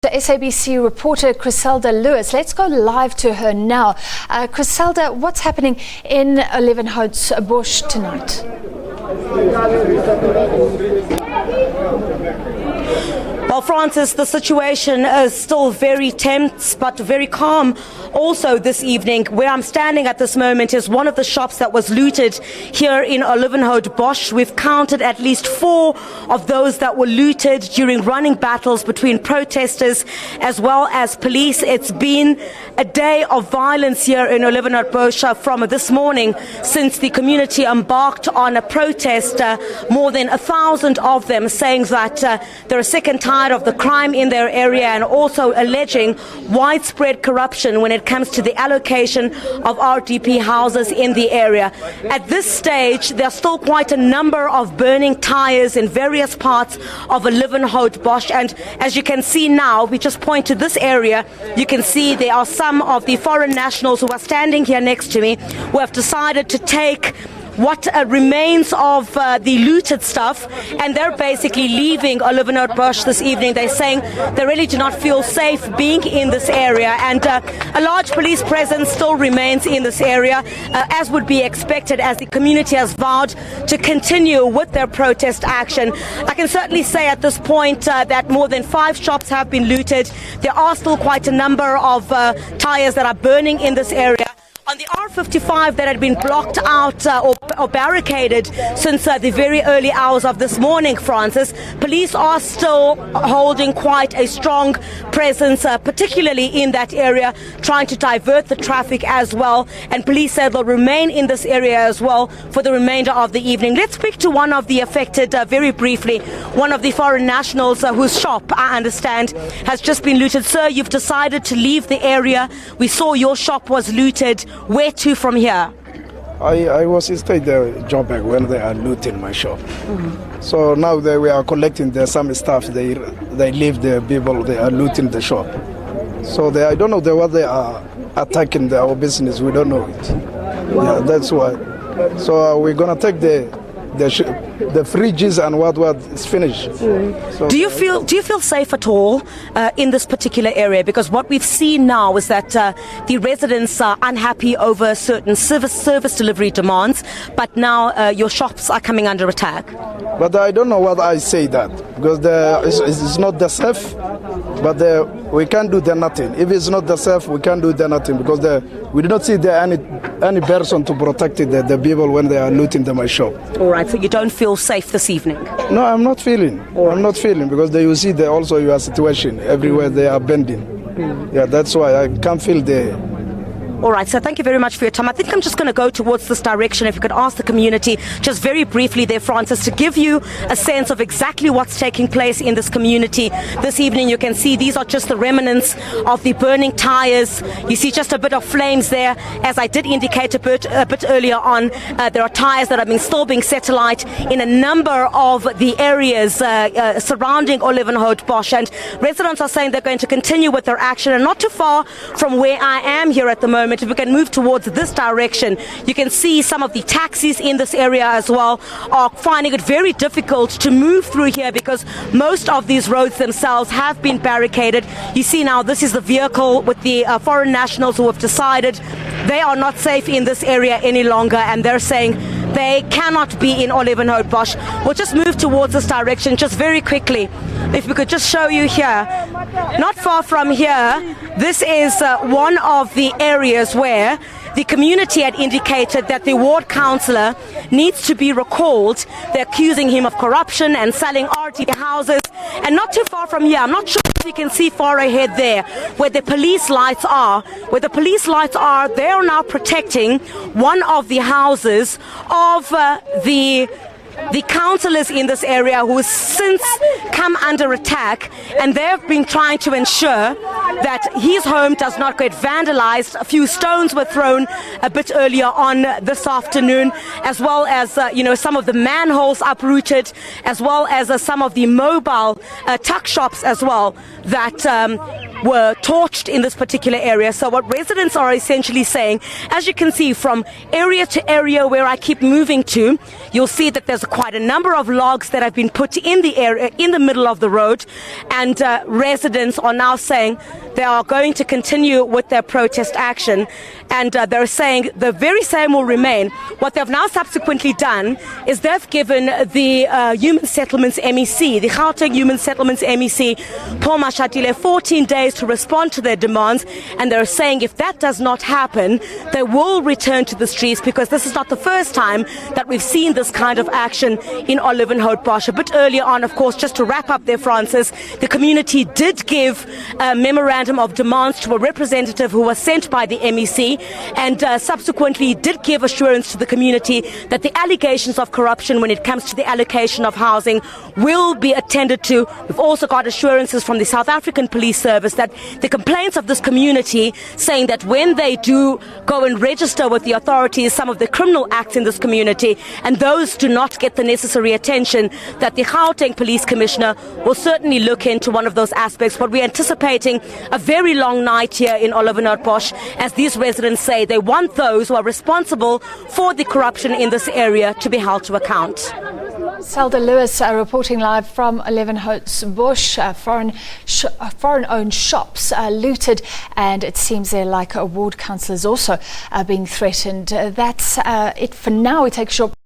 The SABC reporter Griselda Lewis. Let's go live to her now. Griselda, what's happening in Olievenhoutbosch tonight? Well, Francis, the situation is still very tense but very calm. Also this evening, where I'm standing at this moment is one of the shops that was looted here in Olievenhoutbosch. We've counted at least 4 of those that were looted during running battles between protesters as well as police. It's been a day of violence here in Olievenhoutbosch from this morning since the community embarked on a protest, more than 1,000 of them saying that they're sick and tired of the crime in their area and also alleging widespread corruption when it comes to the allocation of RDP houses in the area. At this stage, there are still quite a number of burning tires in various parts of Olievenhoutbosch, and as you can see now, we just point to this area, you can see there are some of the foreign nationals who are standing here next to me who have decided to take what remains of the looted stuff, and they're basically leaving Olievenhoutbosch this evening. They're saying they really do not feel safe being in this area, and a large police presence still remains in this area, as would be expected, as the community has vowed to continue with their protest action. I can certainly say at this point that more than 5 shops have been looted. There are still quite a number of tires that are burning in this area. On the R55 that had been blocked out or barricaded since the very early hours of this morning, Francis, police are still holding quite a strong presence, particularly in that area, trying to divert the traffic as well. And police said they'll remain in this area as well for the remainder of the evening. Let's speak to one of the affected very briefly, one of the foreign nationals whose shop, I understand, has just been looted. Sir, you've decided to leave the area. We saw your shop was looted. Where to from here? I was inside the Joburg when they are looting my shop. So now we are collecting some stuff. They leave the people, they are looting the shop. So I don't know what they are attacking our business. We don't know it. Yeah, that's why. So we're gonna take the fridges and what is finished. So do you feel safe at all in this particular area? Because what we've seen now is that the residents are unhappy over certain service delivery demands, but now your shops are coming under attack. But I don't know what I say that, because it's not the safe, but we can't do nothing. If it's not the safe, we can't do nothing, because we do not see there any person to protect the people when they are looting my shop. All right, so you don't feel safe this evening? No, I'm not feeling. I'm not feeling, because you see also your situation everywhere they are bending. Yeah, that's why I can't feel the. All right, so thank you very much for your time. I think I'm just going to go towards this direction. If you could ask the community just very briefly there, Francis, to give you a sense of exactly what's taking place in this community this evening. You can see these are just the remnants of the burning tires. You see just a bit of flames there. As I did indicate a bit earlier on, there are tires that are still being set alight in a number of the areas surrounding Olievenhoutbosch, and residents are saying they're going to continue with their action. And not too far from where I am here at the moment, if we can move towards this direction, you can see some of the taxis in this area as well are finding it very difficult to move through here because most of these roads themselves have been barricaded. You see now this is the vehicle with the foreign nationals who have decided they are not safe in this area any longer, and they're saying they cannot be in Olievenhoutbosch. We'll just move towards this direction just very quickly. If we could just show you here, not far from here, this is one of the areas where the community had indicated that the ward councillor needs to be recalled. They're accusing him of corruption and selling RDP houses. And not too far from here, I'm not sure if you can see far ahead there, where the police lights are. Where the police lights are, they are now protecting one of the houses of the councillors in this area who has since come under attack, and they've been trying to ensure that his home does not get vandalized. A few stones were thrown a bit earlier on this afternoon, as well as some of the manholes uprooted, as well as some of the mobile tuck shops as well that were torched in this particular area. So what residents are essentially saying, as you can see from area to area where I keep moving to, you'll see that there's quite a number of logs that have been put in the area, in the middle of the road, and residents are now saying they are going to continue with their protest action, and they're saying the very same will remain. What they've now subsequently done is they've given the Human Settlements MEC, the Gauteng Human Settlements MEC, Paul Mashatile, 14 days to respond to their demands, and they're saying if that does not happen, they will return to the streets, because this is not the first time that we've seen this kind of action in Olievenhoutbosch. A bit earlier on, of course, just to wrap up there, Francis, the community did give a memorandum of demands to a representative who was sent by the MEC, and subsequently did give assurance to the community that the allegations of corruption when it comes to the allocation of housing will be attended to. We've also got assurances from the South African Police Service that the complaints of this community saying that when they do go and register with the authorities some of the criminal acts in this community, and those do not get the necessary attention, that the Gauteng Police Commissioner will certainly look into one of those aspects. But we're anticipating a very long night here in Olievenhoutbosch, as these residents say they want those who are responsible for the corruption in this area to be held to account. Griselda Lewis reporting live from Olievenhoutbosch. Foreign-owned shops looted, and it seems they're like ward councillors also being threatened. That's it for now. We take a short